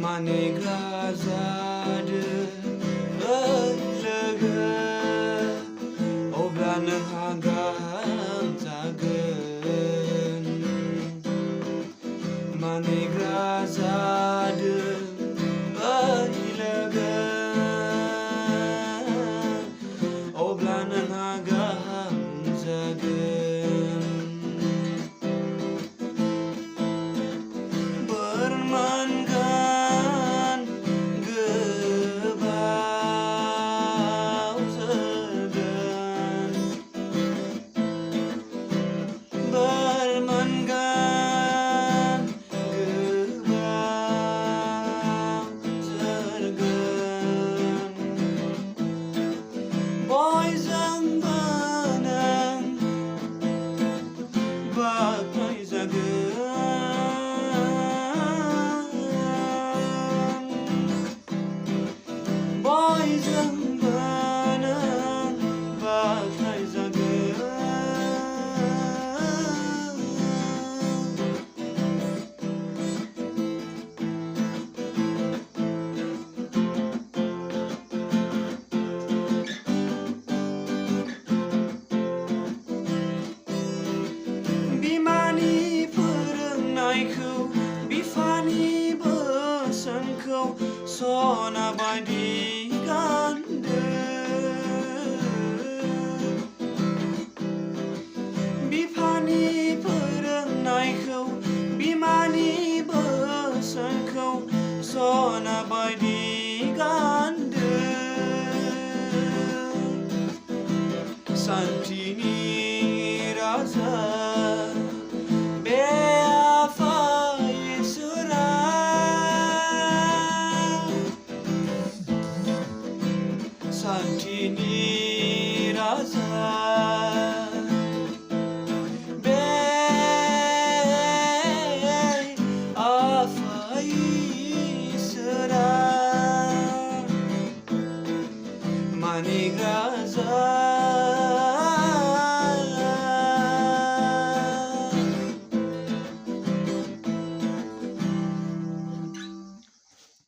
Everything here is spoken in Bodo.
मानिग्रा जादो ओइ लोगो अब्ला नोंहा गाहाम जागोन मानिग्रा जादो ओइ लोगो अब्ला नोंहा गाहाम जागोन बोर मोनगोन गोबाव जोरगोन बोर मोनगोन गोबाव जोरगोन बयजोंबो नों बाख्नायजागोन बयजोंबो नों बाख्नायजागोन बिमानि फोरोंनायखौ बिफानि बोसोनखौ सना बायदि गानदो बिफानि फोरोंनायखौ बिमानि बोसोनखौ सना बायदि गानदो सान्थिनि राजा बे आफा इसोरा सान्थिनि राजा बे आफा इसोरा मानिग्रा